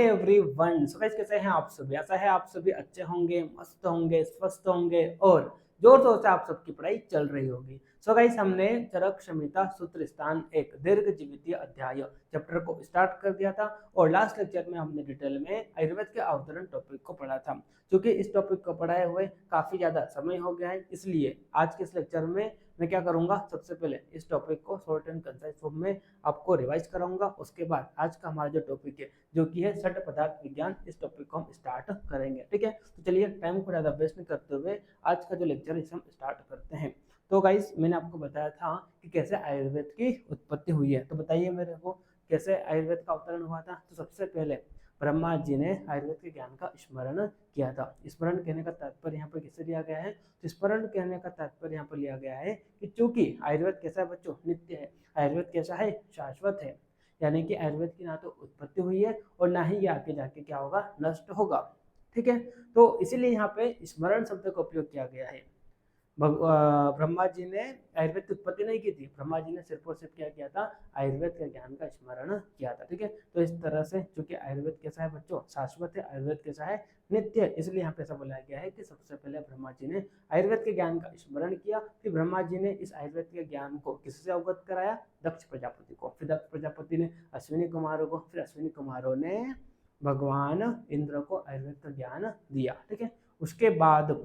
Everyone, so guys कैसे हैं आप सभी? आशा है आप सभी अच्छे होंगे, मस्त होंगे, स्वस्थ होंगे और जोर शोर से आप सबकी पढ़ाई चल रही होगी। सो गाइस हमने चरक क्षमता सूत्र स्थान एक दीर्घ जीवितीय अध्याय चैप्टर को स्टार्ट कर दिया था और लास्ट लेक्चर में हमने डिटेल में आयुर्वेद के अवतरण टॉपिक को पढ़ा था। क्योंकि इस टॉपिक को पढ़ाए हुए काफी ज्यादा समय हो गया है, इसलिए आज के इस लेक्चर में मैं क्या करूंगा, सबसे पहले इस टॉपिक को शॉर्ट एंड कंसाइज फॉर्म में आपको रिवाइज कराऊंगा। उसके बाद आज का हमारा जो टॉपिक है जो कि है सट पदार्थ विज्ञान, इस टॉपिक को हम स्टार्ट करेंगे। ठीक है, तो चलिए टाइम को ज़्यादा वेस्ट नहीं करते हुए आज का जो लेक्चर है इसे हम स्टार्ट करते हैं। तो गाइस मैंने आपको बताया था कि कैसे आयुर्वेद की उत्पत्ति हुई है, तो बताइए मेरे को कैसे आयुर्वेद का अवतरण हुआ था। तो सबसे पहले ब्रह्मा जी ने आयुर्वेद के ज्ञान का स्मरण किया था। स्मरण कहने का तात्पर्य यहाँ पर किसे लिया गया है? तो स्मरण कहने का तात्पर्य यहाँ पर लिया गया है कि चूंकि आयुर्वेद कैसा है बच्चों? नित्य है। आयुर्वेद कैसा है? शाश्वत है। यानी कि आयुर्वेद की ना तो उत्पत्ति हुई है और ना ही ये आगे जाके क्या होगा, नष्ट होगा। ठीक है, तो इसीलिए यहाँ पे स्मरण शब्द का उपयोग किया गया है। ब्रह्मा जी ने आयुर्वेद की उत्पत्ति नहीं की थी, ब्रह्मा जी ने सिर्फ और सिर्फ क्या किया था? आयुर्वेद के ज्ञान का स्मरण किया था। ठीक है, तो इस तरह से चूंकि आयुर्वेद कैसा है बच्चों? शाश्वत है। आयुर्वेद कैसा है? नित्य है। इसलिए यहाँ पे ऐसा बोला गया है कि सबसे पहले ब्रह्मा जी ने आयुर्वेद के ज्ञान का स्मरण किया, फिर ब्रह्मा जी ने इस आयुर्वेद के ज्ञान को किससे अवगत कराया? दक्ष प्रजापति को। फिर दक्ष प्रजापति ने अश्विनी कुमारों को, फिर अश्विनी कुमारों ने भगवान इंद्र को आयुर्वेद का ज्ञान दिया। ठीक है, उसके बाद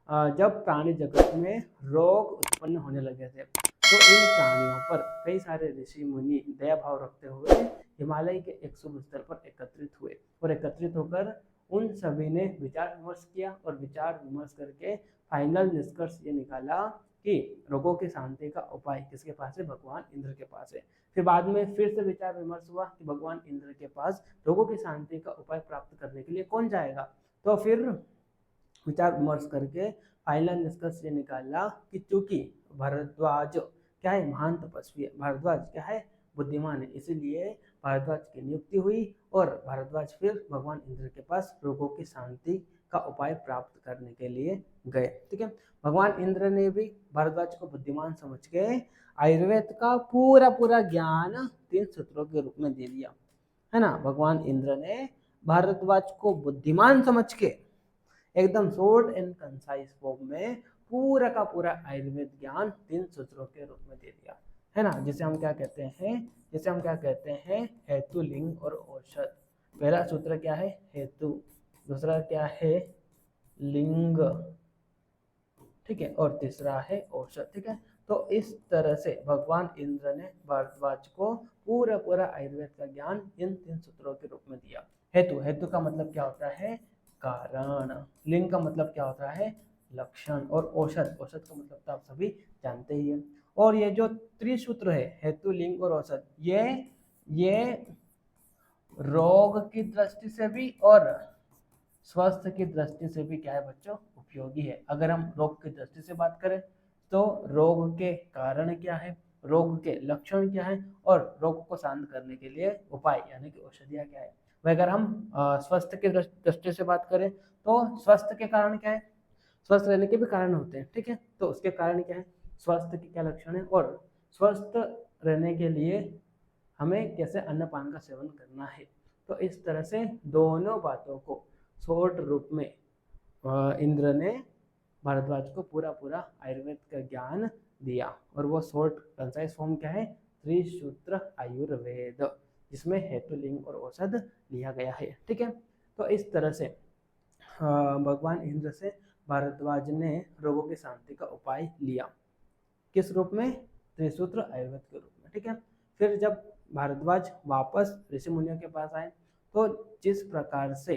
जब प्राणी जगत में रोग उत्पन्न होने लगे थे तो इन प्राणियों पर कई सारे ऋषि मुनि दया भाव रखते हुए हिमालय के एक शुभ स्थल पर एकत्रित हुए और एकत्रित होकर उन सभी ने विचार विमर्श किया और विचार विमर्श करके फाइनल निष्कर्ष ये निकाला कि रोगों की शांति का उपाय किसके पास है? भगवान इंद्र के पास है। फिर बाद में फिर से विचार विमर्श हुआ कि भगवान इंद्र के पास रोगों की शांति का उपाय प्राप्त करने के लिए कौन जाएगा? तो फिर विचार विमर्श करके फाइनल निष्कर्ष ये निकाला कि चूंकि भारद्वाज क्या है? महान तपस्वी है। भारद्वाज क्या है? बुद्धिमान है। इसीलिए भारद्वाज की नियुक्ति हुई और भारद्वाज फिर भगवान इंद्र के पास रोगों की शांति का उपाय प्राप्त करने के लिए गए। ठीक है, भगवान इंद्र ने भी भारद्वाज को बुद्धिमान समझ के आयुर्वेद का पूरा पूरा ज्ञान 3 सूत्रों के रूप में दे दिया, है ना। भगवान इंद्र ने भारद्वाज को बुद्धिमान समझ के एकदम शॉर्ट एंड कंसाइज फॉर्म में पूरा का पूरा आयुर्वेद ज्ञान 3 सूत्रों के रूप में दे दिया, है ना। जिसे हम क्या कहते हैं? हेतु, लिंग और औषध। पहला सूत्र क्या है? हेतु। दूसरा क्या है? लिंग। ठीक है, और तीसरा है औषध। ठीक है, तो इस तरह से भगवान इंद्र ने भारद्वाज को पूरा पूरा आयुर्वेद का ज्ञान इन 3 सूत्रों के रूप में दिया। हेतु का मतलब क्या होता है? कारण। लिंग का मतलब क्या होता है? लक्षण। और औषध का मतलब तो आप सभी जानते ही हैं। और ये जो त्रिसूत्र है, हेतु, लिंग और औषध, ये रोग की दृष्टि से भी और स्वास्थ्य की दृष्टि से भी क्या है बच्चों? उपयोगी है। अगर हम रोग की दृष्टि से बात करें तो रोग के कारण क्या है, रोग के लक्षण क्या है और रोग को शांत करने के लिए उपाय यानी कि औषधियाँ क्या है। अगर हम स्वास्थ्य की दृष्टि से बात करें तो स्वास्थ्य के कारण क्या है? स्वस्थ रहने के भी कारण होते हैं। ठीक है, तो उसके कारण क्या है? स्वास्थ्य के क्या लक्षण है और स्वस्थ रहने के लिए हमें कैसे अन्न पान का सेवन करना है। तो इस तरह से दोनों बातों को शॉर्ट रूप में इंद्र ने भारद्वाज को पूरा पूरा आयुर्वेद का ज्ञान दिया और वो शॉर्ट कंसाइज फॉर्म क्या है? त्रिसूत्र आयुर्वेद, जिसमें हेतु, लिंग और औषध लिया गया है। ठीक है, तो इस तरह से भगवान इंद्र से भारद्वाज ने रोगों की शांति का उपाय लिया। किस रूप में? त्रिसूत्र आयुर्वेद के रूप में। ठीक है, फिर जब भारद्वाज वापस ऋषि मुनियों के पास आए तो जिस प्रकार से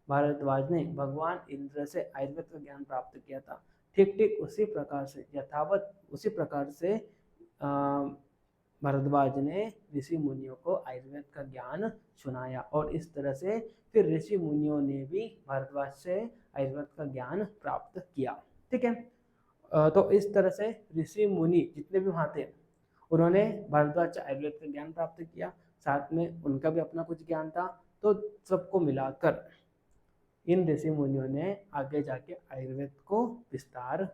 भारद्वाज ने भगवान इंद्र से आयुर्वेद का ज्ञान प्राप्त किया था, ठीक ठीक उसी प्रकार से यथावत उसी प्रकार से भारद्वाज ने ऋषि मुनियों को आयुर्वेद का ज्ञान सुनाया और इस तरह से फिर ऋषि मुनियों ने भी भारद्वाज से आयुर्वेद का ज्ञान प्राप्त किया। ठीक है, तो इस तरह से ऋषि मुनि जितने भी वहाँ थे उन्होंने भारद्वाज से आयुर्वेद का ज्ञान प्राप्त किया, साथ में उनका भी अपना कुछ ज्ञान था, तो सबको मिलाकर इन ऋषि मुनियों ने आगे जाके आयुर्वेद का विस्तार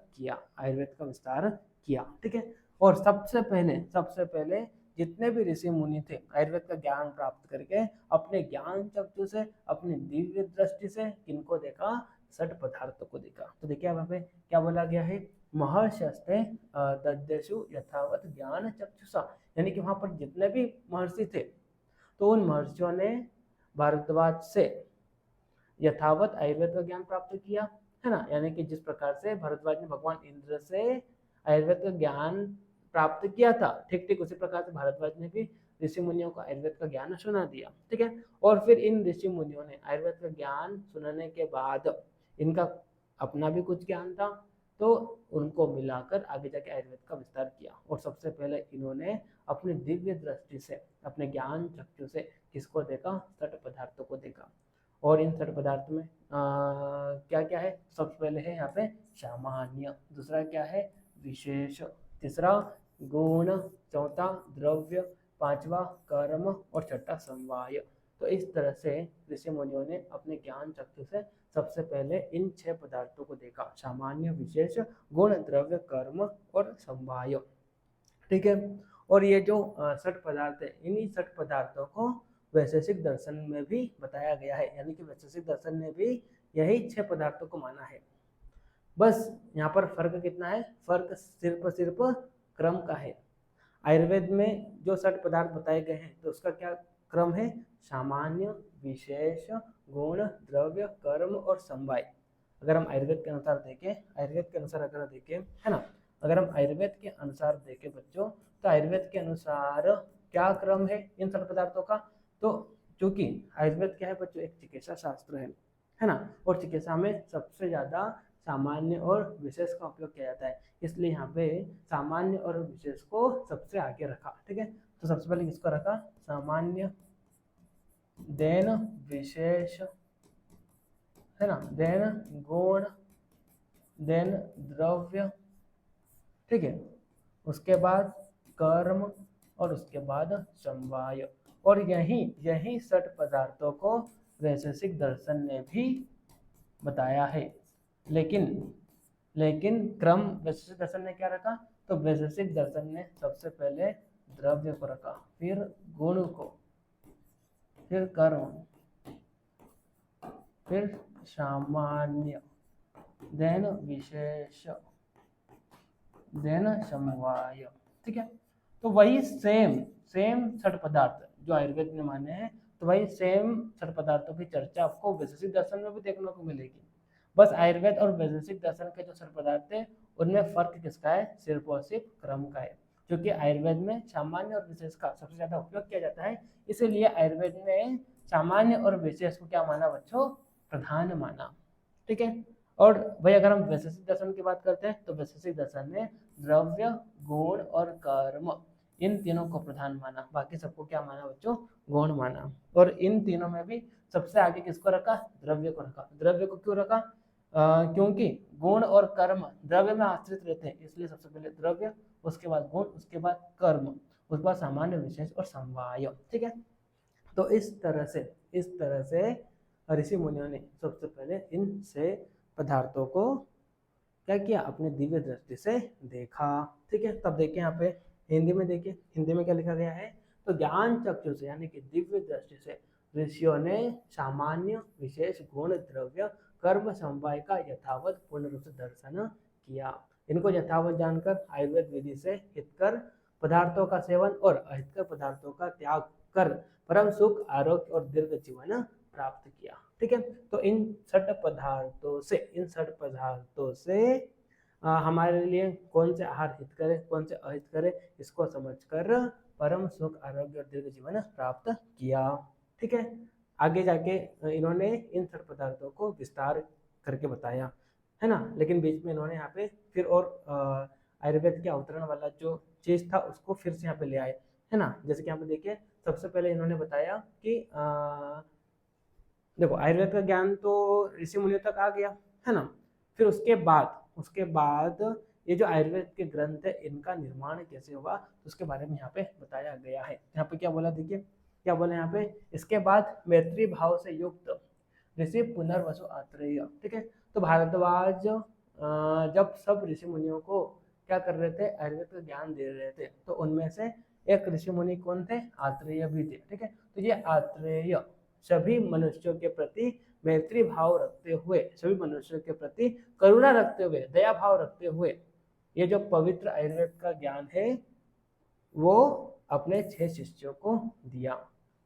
किया। ठीक है, और सबसे पहले जितने भी ऋषि मुनि थे आयुर्वेद का ज्ञान प्राप्त करके अपने ज्ञान चक्षु से, अपनी दिव्य दृष्टि से किनको देखा, षट पदार्थों को देखा। तो देखिए यहाँ पे क्या बोला गया है, महर्षस्ते दद्यशु यथावत ज्ञान चक्षुषा, यानी कि वहां पर जितने भी महर्षि थे तो उन महर्षियों ने भारद्वाज से यथावत आयुर्वेद का ज्ञान प्राप्त किया, है ना। यानी कि जिस प्रकार से भारद्वाज ने भगवान इंद्र से आयुर्वेद का ज्ञान प्राप्त किया था, ठीक ठीक उसी प्रकार से भारद्वाज ने भी ऋषि मुनियों को आयुर्वेद का ज्ञान सुना दिया, ठीक है। और फिर इन ऋषि मुनियों ने आयुर्वेद का ज्ञान सुनाने के बाद इनका अपना भी कुछ ज्ञान था, तो उनको मिलाकर आगे जाके आयुर्वेद का विस्तार किया। और सबसे पहले इन्होंने अपनी दिव्य दृष्टि से, अपने ज्ञान चक्षु से किसको देखा, षट पदार्थों को देखा। और इन षट पदार्थ में क्या क्या है, सबसे पहले है यहाँ पे सामान्य, दूसरा क्या है विशेष, तीसरा गुण, चौथा द्रव्य, पांचवा कर्म और छठा समवाय। तो इस तरह से ऋषि मुनियों ने अपने ज्ञान चक्षु से सबसे पहले इन 6 पदार्थों को देखा, सामान्य, विशेष, गुण, द्रव्य, कर्म और समवाय, ठीक है। और ये जो 6 पदार्थ है, इन्हीं 6 पदार्थों को वैशेषिक दर्शन में भी बताया गया है, यानी कि वैशेषिक दर्शन ने भी यही 6 पदार्थों को माना है। बस यहाँ पर फर्क कितना है, फर्क सिर्फ क्रम का है। आयुर्वेद में जो 6 पदार्थ बताए गए हैं तो उसका क्या क्रम है, सामान्य, विशेष, गुण, द्रव्य, कर्म और समवाय। अगर हम आयुर्वेद के अनुसार देखें, आयुर्वेद के अनुसार अगर देखें, है ना, अगर हम आयुर्वेद के अनुसार देखें बच्चों, तो आयुर्वेद के अनुसार क्या क्रम है इन 6 पदार्थों का। तो चूंकि आयुर्वेद क्या है बच्चों, एक चिकित्सा शास्त्र है ना, और चिकित्सा में सबसे ज्यादा सामान्य और विशेष का उपयोग किया जाता है, इसलिए यहाँ पे सामान्य और विशेष को सबसे आगे रखा, ठीक है। तो सबसे पहले किसको रखा, सामान्य, देन विशेष, है ना, देन गुण, देन द्रव्य, ठीक है, उसके बाद कर्म और उसके बाद समवाय। और यही 6 पदार्थों को वैशेषिक दर्शन ने भी बताया है। लेकिन क्रम वैशेषिक दर्शन ने क्या रखा, तो वैशेषिक दर्शन ने सबसे पहले द्रव्य को रखा, फिर गुण को, फिर कर्म, फिर सामान्य, देन विशेष, देन समवाय, ठीक है। तो वही सेम 6 पदार्थ जो आयुर्वेद ने माने हैं, तो वही सेम 6 पदार्थों की चर्चा आपको वैशेषिक दर्शन में भी देखने को मिलेगी। बस आयुर्वेद और वैशेषिक दर्शन के जो 6 पदार्थ है उनमें फर्क किसका है, सिर्फ और सिर्फ क्रम का है। क्योंकि आयुर्वेद में सामान्य और विशेष का सबसे ज्यादा उपयोग किया जाता है, इसीलिए आयुर्वेद में सामान्य और विशेष को क्या माना बच्चों, प्रधान माना, ठीक है। और भाई अगर हम वैशेषिक दर्शन की बात करते हैं तो वैशेषिक दर्शन में द्रव्य, गुण और कर्म इन तीनों को प्रधान माना, बाकी सबको क्या माना बच्चों, गौण माना। और इन तीनों में भी सबसे आगे किसको रखा, द्रव्य को रखा। द्रव्य को क्यों रखा, क्योंकि गुण और कर्म द्रव्य में आश्रित रहते हैं, इसलिए सबसे पहले द्रव्य, उसके बाद गुण, उसके बाद कर्म, उसके बाद सामान्य, विशेष और समवाय, ठीक है। तो इस तरह से ऋषि मुनियों ने सबसे पहले इन 6 पदार्थों को क्या किया, अपने दिव्य दृष्टि से देखा, ठीक है। तब देखिए यहाँ पे हिंदी में, देखिए हिंदी में क्या लिखा गया है, तो ज्ञान चक्षु से यानी कि दिव्य दृष्टि से ऋषियों ने सामान्य, विशेष, गुण, द्रव्य, कर्म, समवाय का यथावत पूर्ण रूप से दर्शन किया। इनको यथावत जानकर आयुर्वेद विधि से हितकर पदार्थों का सेवन और अहितकर पदार्थों का त्याग कर परम सुख, आरोग्य और दीर्घ जीवन प्राप्त किया, ठीक है। तो इन 6 पदार्थों से हमारे लिए कौन से आहार हित करे, कौन से अहित करे, इसको समझकर परम सुख, आरोग्य और दीर्घ जीवन प्राप्त किया, ठीक है। आगे जाके इन्होंने इन 6 पदार्थों को विस्तार करके बताया, है ना। लेकिन बीच में इन्होंने यहाँ पे फिर और आयुर्वेद के अवतरण वाला जो चीज था उसको फिर से यहाँ पे ले आए, है ना। जैसे कि यहाँ पे देखिए सबसे पहले इन्होंने बताया कि देखो आयुर्वेद का ज्ञान तो ऋषि मुनियों तक आ गया, है ना। फिर उसके बाद ये जो आयुर्वेद के ग्रंथ है इनका निर्माण कैसे हुआ, तो उसके बारे में यहाँ पे बताया गया है। यहाँ पे क्या बोला, देखिए क्या बोला यहाँ पे, इसके बाद मैत्री भाव से युक्त ऋषि पुनर्वसु आत्रेय, ठीक है। तो भारद्वाज जब सब ऋषि मुनियों को क्या कर रहे थे, आयुर्वेद का ज्ञान दे रहे थे, तो उनमें से एक ऋषि मुनि कौन थे? आत्रेय भी थे। ठीक है, तो ये आत्रेय सभी मनुष्यों के प्रति मैत्री भाव रखते हुए, सभी मनुष्यों के प्रति करुणा रखते हुए, दया भाव रखते हुए ये जो पवित्र आयुर्वेद का ज्ञान है वो अपने 6 शिष्यों को दिया।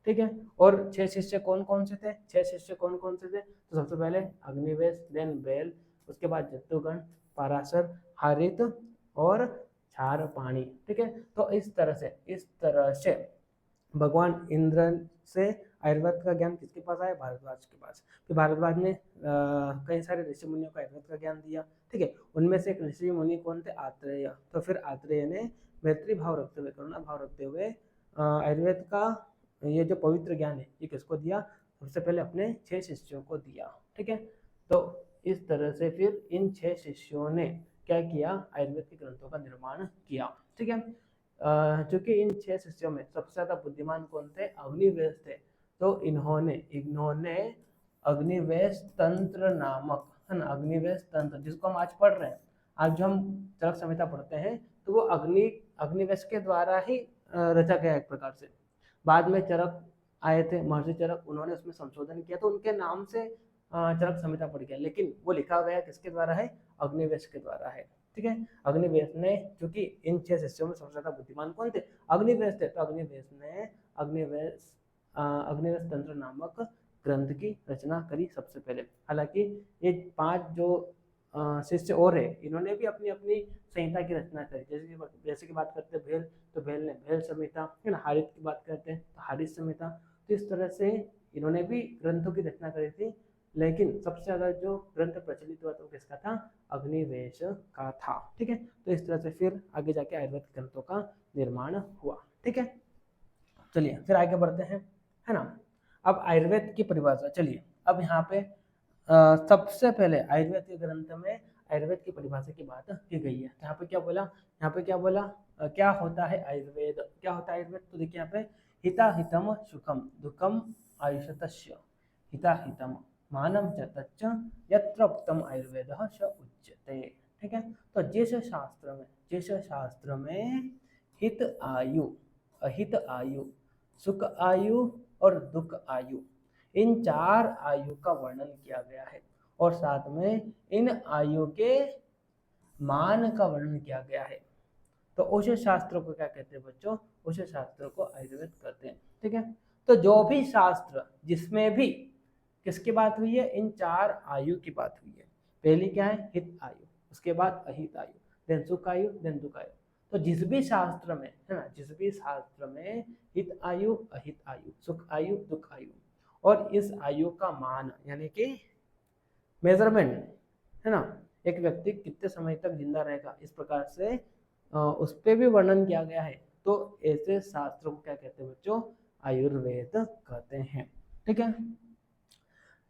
ठीक है, और 6 शिष्य कौन कौन से थे? 6 शिष्य कौन कौन से थे? तो सबसे पहले अग्निवेश, देन बेल, उसके बाद जत्तुगण, पराशर, हरित और क्षारपाणी। ठीक है, तो इस तरह से भगवान इंद्र से आयुर्वेद का ज्ञान किसके पास आया? भारद्वाज के पास। फिर भारद्वाज ने कई सारे ऋषि मुनियों को आयुर्वेद का ज्ञान दिया। ठीक है, उनमें से एक ऋषि मुनि कौन थे? आत्रेय। तो फिर आत्रेय ने मैत्री भाव रखते हुए, करुणा भाव रखते हुए आयुर्वेद का ये जो पवित्र ज्ञान है ये किसको दिया? सबसे पहले अपने 6 शिष्यों को दिया। ठीक है, तो इस तरह से फिर इन 6 शिष्यों ने क्या किया? आयुर्वेद के ग्रंथों का निर्माण किया। ठीक है, चूंकि इन 6 शिष्यों में सबसे ज्यादा बुद्धिमान कौन थे? अग्निवेश थे। तो इन्होंने अग्निवेश तंत्र नामक, है ना, अग्निवेश तंत्र जिसको हम आज पढ़ रहे हैं, आज जो हम चरक संहिता पढ़ते हैं तो वो अग्निवेश के द्वारा ही रचा गया एक प्रकार से। बाद में चरक आए थे, महर्षि चरक, उन्होंने उसमें संशोधन किया तो उनके नाम से चरक संहिता पड़ गया, लेकिन वो लिखा गया किसके द्वारा है? अग्निवेश के द्वारा है। ठीक है, अग्निवेश ने, क्योंकि इन 6 शिष्यों में सबसे ज्यादा बुद्धिमान कौन थे? अग्निवेश थे, तो अग्निवेश ने अग्निवेश तंत्र नामक ग्रंथ की रचना करी सबसे पहले। हालांकि ये 5 जो शिष्य और है, इन्होंने भी अपनी अपनी संहिता की रचना करी। जैसे कि बात करते हैं भेल, तो भेल ने भेल संहिता, है ना। हारित की बात करते हैं तो हारित संहिता। तो इस तरह से इन्होंने भी ग्रंथों की रचना करी थी, लेकिन सबसे ज्यादा जो ग्रंथ प्रचलित हुआ तो किसका था? अग्निवेश का था। ठीक है, तो इस तरह से फिर आगे जाके आयुर्वेद ग्रंथों का निर्माण हुआ। ठीक है, चलिए फिर आगे बढ़ते हैं, है ना। अब आयुर्वेद की परिभाषा, चलिए अब यहाँ पे सबसे पहले आयुर्वेद के ग्रंथ में आयुर्वेद की परिभाषा की बात की गई है। यहाँ पे क्या बोला? क्या होता है आयुर्वेद? क्या होता है आयुर्वेद? तो देखिए यहाँ पे हिता हितम सुखम दुखम आयुषतस्य हिता हितम मानव च तच्च यत्र उक्तम आयुर्वेद स उच्यते। ठीक है, तो जिस शास्त्र में हित आयु, अहित आयु, सुख आयु और दुख आयु, इन 4 आयु का वर्णन किया गया है और साथ में इन आयु के मान का वर्णन किया गया है, तो उस शास्त्र को क्या कहते हैं बच्चों? उस शास्त्र को आयुर्वेद कहते हैं। ठीक है, तो जो भी शास्त्र जिसमें भी किसकी बात हुई है? इन 4 आयु की बात हुई है। पहली क्या है? हित आयु, उसके बाद अहित आयु, देन सुख आयु, देन दुख आयु। तो जिस भी शास्त्र में, है ना, जिस भी शास्त्र में हित आयु, अहित आयु, सुख आयु, दुख आयु और इस आयु का मान यानी कि मेजरमेंट, है ना, एक व्यक्ति कितने समय तक जिंदा रहेगा, इस प्रकार से उस पर भी वर्णन किया गया है, तो ऐसे शास्त्रों को क्या कहते हैं बच्चों? आयुर्वेद कहते हैं। ठीक है,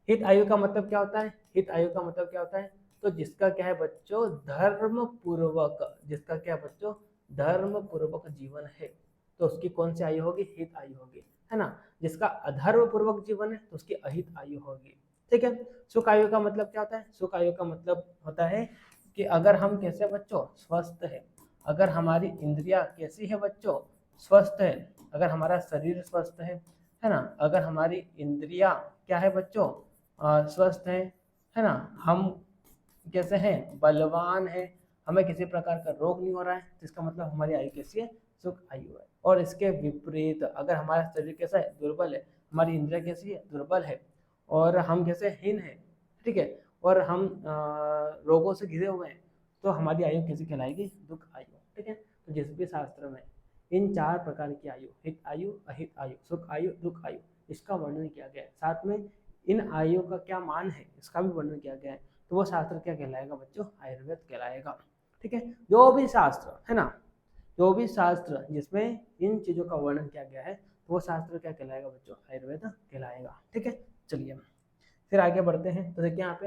हित आयु का मतलब क्या होता है? हित आयु का मतलब क्या होता है? तो जिसका क्या है बच्चों? धर्म पूर्वक, जिसका क्या है बच्चों? धर्म पूर्वक जीवन है, तो उसकी कौन सी आयु होगी? हित आयु होगी, है ना। जिसका अधर्म पूर्वक जीवन है तो उसकी अहित आयु होगी। ठीक है, सुख आयु का मतलब क्या होता है? सुख आयु का मतलब होता है कि अगर हम कैसे बच्चों? स्वस्थ है, अगर हमारी इंद्रिया कैसी है बच्चों? स्वस्थ है, अगर हमारा शरीर स्वस्थ है ना, अगर हमारी इंद्रिया क्या है बच्चों? स्वस्थ है ना, हम कैसे हैं? बलवान है, हमें किसी प्रकार का रोग नहीं हो रहा है, जिसका मतलब हमारी आयु कैसी है? सुख आयु है। और इसके विपरीत अगर हमारा शरीर कैसा है? दुर्बल है, हमारी इंद्रिया कैसी है? दुर्बल है, और हम कैसे? हीन है, ठीक है, और हम रोगों से घिरे हुए हैं, तो हमारी आयु कैसी कहलाएगी? दुख आयु। ठीक है, तो जिस भी शास्त्र में इन 4 प्रकार की आयु, हित आयु, अहित आयु, सुख आयु, दुख आयु, इसका वर्णन किया गया है, साथ में इन आयु का क्या मान है इसका भी वर्णन किया गया है, तो वो शास्त्र क्या कहलाएगा बच्चों? आयुर्वेद कहलाएगा। ठीक है, जो भी शास्त्र, है ना, जो भी शास्त्र जिसमें इन चीजों का वर्णन किया गया है, तो वो शास्त्र क्या कहलाएगा बच्चों? आयुर्वेद कहलाएगा। ठीक है, चलिए फिर आगे बढ़ते हैं। तो देखिए यहाँ पे,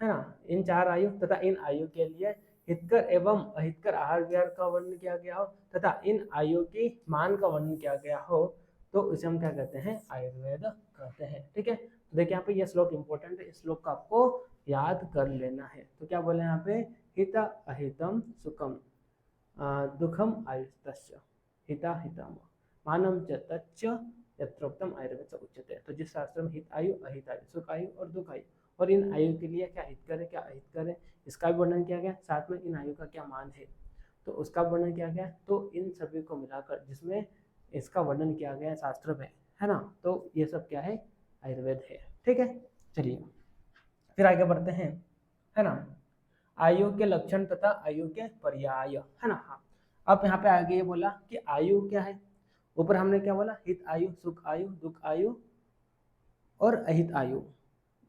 है ना, इन 4 आयु तथा इन आयु के लिए हितकर एवं अहितकर आहार विहार का वर्णन किया गया हो तथा इन आयु की मान का वर्णन किया गया हो, तो इसे हम क्या कहते हैं? आयुर्वेद कहते हैं। ठीक है, तो देखिए यहाँ पे ये श्लोक इंपॉर्टेंट है, इस श्लोक को आपको याद कर लेना है। तो क्या बोले यहाँ पे? हित अहितम सुखम दुखम आयुस्तस्य हिता हिताम मानम च तच्च यत्रोक्तम आयुर्वेद से उच्यते। तो जिस शास्त्र में हित आयु अहित आयु सुख आयु और दुख आयु और इन आयु के लिए क्या हित करे क्या अहित करे इसका भी वर्णन किया गया, साथ में इन आयु का क्या मान है तो उसका वर्णन किया गया। तो इन सभी को मिलाकर जिसमें इसका वर्णन किया गया है शास्त्र में, है ना, तो ये सब क्या है, आयुर्वेद है। ठीक है, चलिए फिर आगे बढ़ते हैं, है ना। आयु के लक्षण तथा आयु के पर्याय, है ना। हाँ, अब यहाँ पे आगे ये बोला कि आयु क्या है। ऊपर हमने क्या बोला, हित आयु, सुख आयु, दुख आयु और अहित आयु।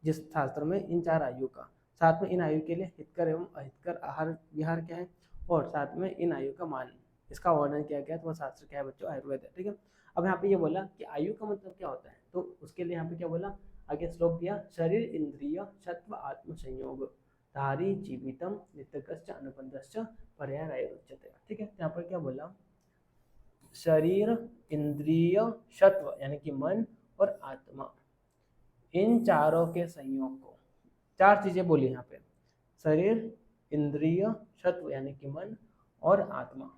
जिस शास्त्र में इन चार आयु का, साथ में इन आयु के लिए हितकर एवं अहितकर आहार विहार क्या है, और साथ में इन आयु का मान, इसका वर्णन किया गया। तो वह शास्त्र क्या है बच्चों, आयुर्वेद है। ठीक है, अब यहाँ पे ये बोला कि आयु का मतलब क्या होता है, तो उसके लिए यहाँ पे क्या बोला, आगे श्लोक दिया, शरीर इंद्रिय सत्व आत्म संयोग धारी जीवितम नित्यकश्च अनुबंधश्च पर्यायरुच्यते। ठीक है, यहाँ पर क्या बोला, शरीर इंद्रिय सत्व यानी कि मन और आत्मा, इन चारों के संयोग को, चार चीजें बोली यहाँ पे, शरीर इंद्रिय सत्व यानी कि मन और आत्मा,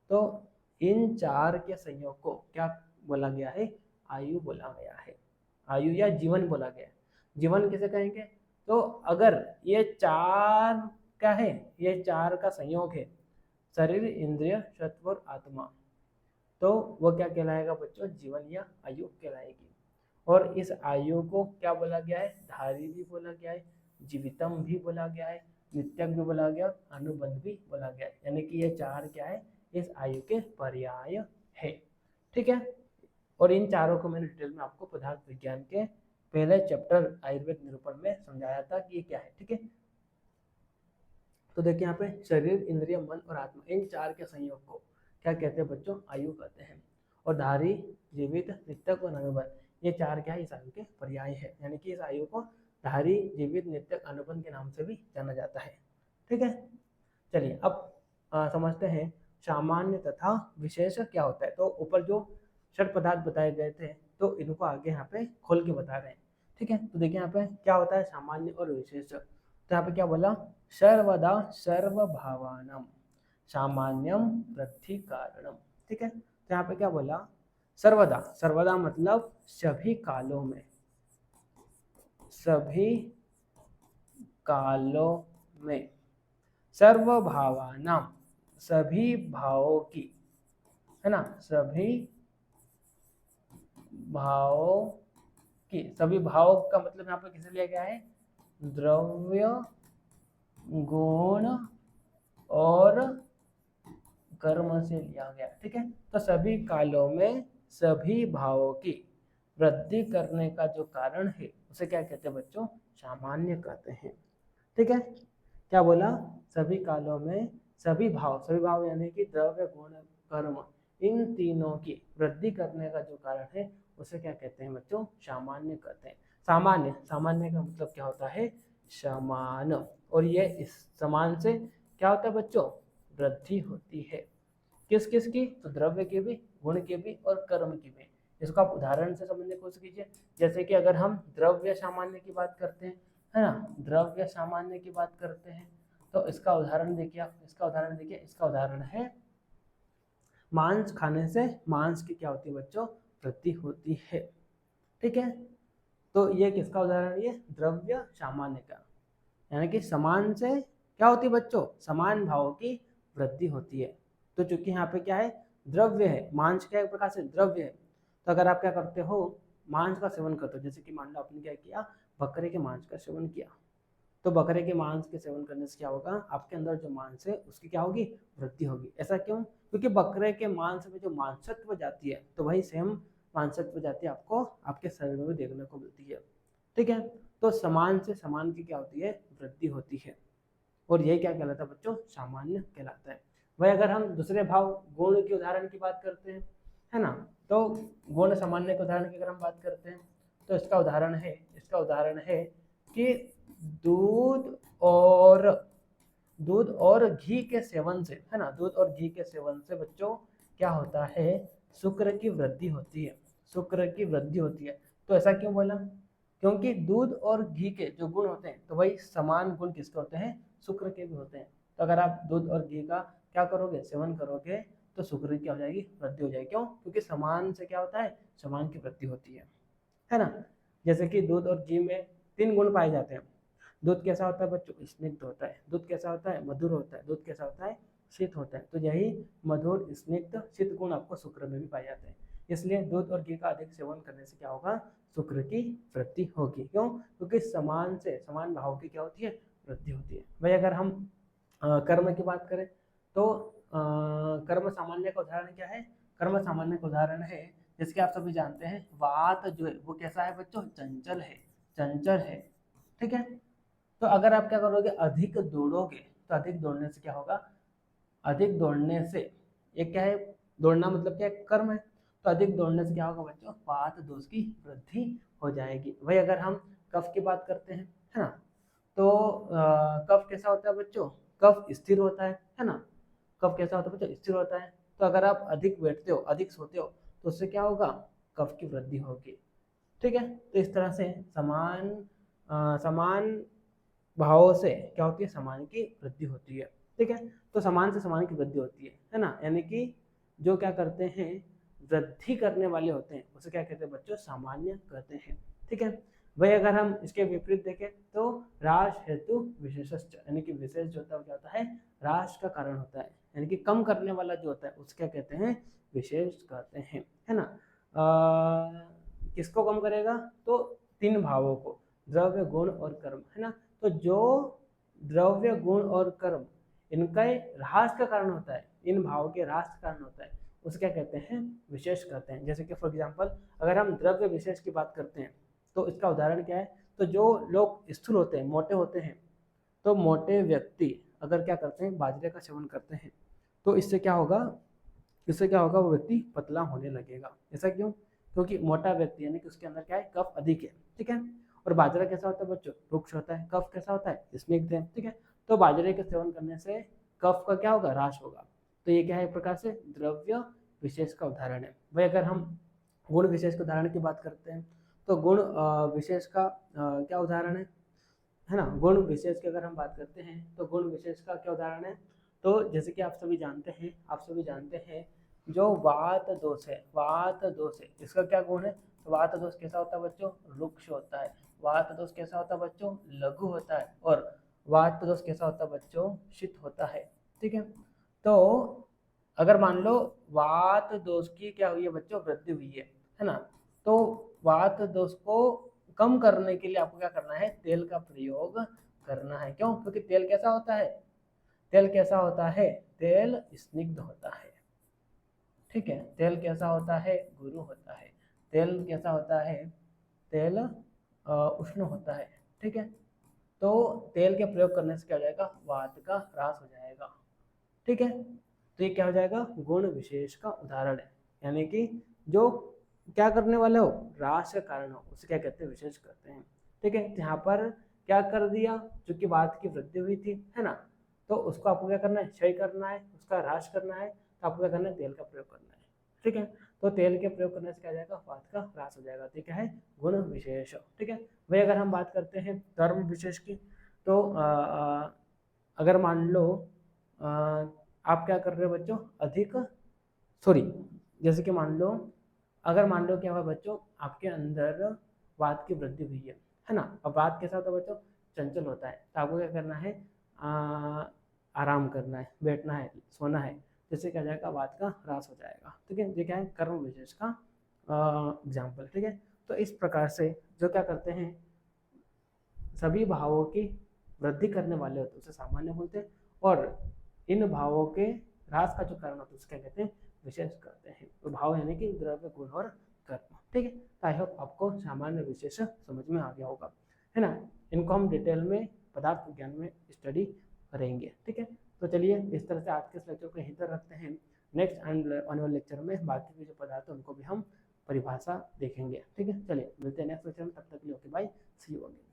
तो इन चार के संयोग को क्या बोला गया है, आयु बोला गया है। आयु या जीवन बोला गया है। जीवन किसे कहेंगे, तो अगर ये चार क्या है, ये चार का संयोग है, शरीर इंद्रिय सत्व और आत्मा, तो वो क्या कहलाएगा बच्चों, जीवन या आयु कहलाएगी। और इस आयु को क्या बोला गया है, धारी भी बोला गया है, जीवितम भी बोला गया है, नित्यक भी बोला गया, अनुबंध भी बोला गया है। यानी कि ये चार क्या है, इस आयु के पर्याय है। ठीक है, और इन चारों को मैंने डिटेल में आपको पदार्थ विज्ञान के पहले चैप्टर आयुर्वेद निरूपण में समझाया था कि ये क्या है। ठीक है, तो देखिए यहाँ पे शरीर इंद्रिय मन और आत्मा, इन चार के संयोग को क्या कहते हैं बच्चों, आयु कहते हैं। और धारी जीवित नित्यक और अनुबंध, ये चार क्या है, इस आयु के पर्याय है। यानी कि इस आयु को धारी जीवित नित्यक अनुबंध के नाम से भी जाना जाता है। ठीक है, चलिए अब समझते हैं सामान्य तथा विशेष क्या होता है। तो ऊपर जो षट पदार्थ बताए गए थे, तो इनको आगे यहाँ पे खोल के बता रहे हैं। ठीक है, तो देखिए यहाँ पे क्या होता है सामान्य और विशेष। तो यहाँ पे क्या बोला, सर्वदा सर्वभावानाम सामान्यम वृद्धि कारणम। ठीक है, तो यहाँ पे क्या बोला, सर्वदा, सर्वदा मतलब सभी कालों में, सभी कालों में, सर्वभावानाम सभी भावों की, है ना, सभी भावों की, सभी भाव का मतलब यहाँ पे किसे लिया गया है, द्रव्य गुण और कर्म से लिया गया। ठीक है, तो सभी कालों में सभी भावों की वृद्धि करने का जो कारण है उसे क्या कहते हैं बच्चों, सामान्य कहते हैं। ठीक है, क्या बोला, सभी कालों में सभी भाव यानी कि द्रव्य गुण कर्म, इन तीनों की वृद्धि करने का जो कारण है उसे क्या कहते हैं बच्चों, सामान्य कहते हैं। सामान्य, सामान्य का मतलब क्या होता है, समान, और ये इस समान से क्या होता है बच्चों, वृद्धि होती है। किस किस की, तो द्रव्य की भी, गुण की भी और कर्म की भी। इसको आप उदाहरण से समझने की कोशिश कीजिए। जैसे कि अगर हम द्रव्य सामान्य की बात करते हैं, है ना, द्रव्य सामान्य की बात करते हैं, तो इसका उदाहरण देखिए आप, इसका उदाहरण देखिए, इसका उदाहरण है मांस खाने से मांस की क्या होती है बच्चों, वृद्धि होती है। ठीक है, तो ये किसका उदाहरण है, ये द्रव्य सामान्य का, यानी कि समान से क्या होती है बच्चों, समान भावों की वृद्धि होती है। तो चूंकि यहाँ पे क्या है, द्रव्य है, मांस क्या एक प्रकार से द्रव्य है, तो अगर आप क्या करते हो, मांस का सेवन करते हो, जैसे कि मान लो आपने क्या किया, बकरे के मांस का सेवन किया, तो बकरे के मांस के सेवन करने से क्या होगा, आपके अंदर जो मांस है उसकी क्या होगी, वृद्धि होगी। ऐसा क्यों, क्योंकि बकरे के मांस में जो मांसत्व जाती है, तो वही सेम मांसत्व जाती है आपको आपके शरीर में भी देखने को मिलती है। ठीक है, तो समान से समान की क्या होती है, वृद्धि होती है, और यही क्या कहलाता है बच्चों, सामान्य कहलाता है। वही अगर हम दूसरे भाव गुण के उदाहरण की बात करते हैं, है ना, तो गुण सामान्य के उदाहरण की अगर हम बात करते हैं, तो इसका उदाहरण है कि दूध और घी के सेवन से, है ना, दूध और घी के सेवन से बच्चों क्या होता है, शुक्र की वृद्धि होती है, शुक्र की वृद्धि होती है। तो ऐसा क्यों बोला, क्योंकि दूध और घी के जो गुण होते हैं, तो वही समान गुण किसके होते हैं, शुक्र के भी होते हैं। तो अगर आप दूध और घी का क्या करोगे, सेवन करोगे, तो शुक्र की क्या हो जाएगी, वृद्धि हो जाएगी। क्यों? क्योंकि समान से क्या होता है, समान की वृद्धि होती है ना। जैसे कि दूध और घी में 3 गुण पाए जाते हैं। दूध कैसा होता है बच्चों, स्निग्ध होता है। दूध कैसा होता है, मधुर होता है। दूध कैसा होता है, शीत होता है। तो यही मधुर, स्निग्ध, शीत गुण आपको शुक्र में भी पाए जाते हैं। इसलिए दूध और घी का अधिक सेवन करने से क्या होगा, शुक्र की वृद्धि होगी। क्यों? क्योंकि समान से समान भाव की क्या होती है, वृद्धि होती है। भाई अगर हम कर्म की बात करें तो कर्म सामान्य का उदाहरण क्या है, कर्म सामान्य का उदाहरण है, जैसे कि आप सभी जानते हैं वात जो है वो कैसा है बच्चों, चंचल है, चंचल है। ठीक है, तो अगर आप क्या करोगे, अधिक दौड़ोगे तो अधिक दौड़ने से क्या होगा, अधिक दौड़ने से, एक क्या है, दौड़ना मतलब क्या है, कर्म है। तो अधिक दौड़ने से क्या होगा बच्चों, वात दोष की वृद्धि हो जाएगी। वही अगर हम कफ की बात करते हैं, है ना, तो कफ कैसा होता है बच्चों, कफ स्थिर होता है ना। कफ कैसा होता है बच्चों, स्थिर होता है। तो अगर आप अधिक बैठते हो, अधिक सोते हो, तो उससे क्या होगा, कफ की वृद्धि होगी। ठीक है, तो इस तरह से समान भावों से क्या होती है, समान की वृद्धि होती है। ठीक है, तो समान से समान की वृद्धि होती है ना। यानी कि जो क्या करते हैं, वृद्धि करने वाले होते हैं उसे क्या कहते हैं बच्चों, सामान्य कहते हैं। ठीक है, वही अगर हम इसके विपरीत देखें तो राश हेतु विशेषश्च, यानी कि विशेष जो होता है क्या होता है, राश का कारण होता है। यानी कि कम करने वाला जो होता है उसे क्या कहते हैं, विशेष कहते हैं, है ना। किसको कम करेगा, तो 3 भावों को, द्रव्य गुण और कर्म, है ना। तो जो द्रव्य गुण और कर्म इनका ह्रास का कारण होता है, इन भावों के ह्रास का कारण होता है, उसे क्या कहते हैं, विशेष कहते हैं। जैसे कि फॉर एग्जांपल अगर हम द्रव्य विशेष की बात करते हैं तो इसका उदाहरण क्या है, तो जो लोग स्थूल होते हैं, मोटे होते हैं, तो मोटे व्यक्ति अगर क्या करते हैं, बाजरे का सेवन करते हैं, तो इससे क्या होगा, वो व्यक्ति पतला होने लगेगा। ऐसा क्यों? क्योंकि मोटा व्यक्ति यानी कि उसके अंदर क्या है, कफ अधिक है। ठीक है, और बाजरा कैसा होता है बच्चों, रुक्ष होता है। कफ कैसा होता है, स्निग्ध है। ठीक है, तो बाजरे के सेवन करने से कफ का क्या होगा, ह्रास होगा। तो ये क्या है, एक प्रकार से द्रव्य विशेष का उदाहरण है। वही अगर हम गुण विशेष के उदाहरण की बात करते हैं तो गुण विशेष का क्या उदाहरण है ना। गुण विशेष की अगर हम बात करते हैं तो गुण विशेष का क्या उदाहरण है, तो जैसे कि आप सभी जानते हैं जो वात दोष है, वात दोष है, इसका क्या गुण है, तो वात दोष कैसा होता है बच्चों, रुक्ष होता है। वात दोष कैसा होता है बच्चों, लघु होता है। और वात दोष कैसा होता है बच्चों, शीत होता है। ठीक है, तो अगर मान लो वात दोष की क्या हुई है बच्चों, वृद्धि हुई है ना, तो वात दोष को कम करने के लिए आपको क्या करना है, तेल का प्रयोग करना है। क्यों? क्योंकि तेल कैसा होता है, तेल स्निग्ध होता है। ठीक है, तेल कैसा होता है, गुरु होता है। तेल कैसा होता है, तेल उष्ण होता है। ठीक है, तो तेल के प्रयोग करने से क्या हो जाएगा, वात का ह्रास हो जाएगा। ठीक है, तो ये क्या हो जाएगा, गुण विशेष का उदाहरण है। यानी कि जो क्या करने वाले हो, ह्रास का कारण हो, उसे क्या कहते हैं, विशेष कहते हैं। ठीक है, यहाँ पर क्या कर दिया, चूंकि वात की वृद्धि हुई थी, है ना, तो उसको आपको क्या करना है, क्षय करना है, उसका ह्रास करना है। तो आपको क्या करना है, तेल का प्रयोग करना है। ठीक है, तो तेल के प्रयोग करने से क्या हो जाएगा, वात का ह्रास हो जाएगा। ठीक है, गुण विशेष। ठीक है, वही अगर हम बात करते हैं कर्म विशेष की, तो अगर मान लो आप क्या कर रहे हो बच्चों, अधिक सॉरी, जैसे कि मान लो क्या हुआ बच्चों, आपके अंदर वात की वृद्धि हुई है ना। अब वात कैसा होता है बच्चों, चंचल होता है। तो आपको क्या करना है, आराम करना है, बैठना है, सोना है, जिससे क्या जाएगा, वात का ह्रास हो जाएगा। ठीक है, ये क्या है, कर्म विशेष का एग्जाम्पल। ठीक है, तो इस प्रकार से जो क्या करते हैं, सभी भावों की वृद्धि करने वाले होते हैं उसे सामान्य बोलते हैं, और इन भावों के ह्रास का जो कारण होता है उसे क्या कहते हैं, विशेष कहते हैं। तो भाव यानी कि द्रव्य गुण और कर्म। ठीक है, तो आई होप आपको सामान्य विशेष समझ में आ गया होगा, है ना। इनको हम डिटेल में पदार्थ विज्ञान में स्टडी करेंगे। ठीक है, तो चलिए इस तरह से आज के इस लेक्चर को यहीं तक रखते हैं। नेक्स्ट आने वाले लेक्चर में बाकी के जो पदार्थ है उनको भी हम परिभाषा देखेंगे। ठीक है, चलिए मिलते हैं नेक्स्ट लेक्चर में, तब तक के लिए okay bye, see you again.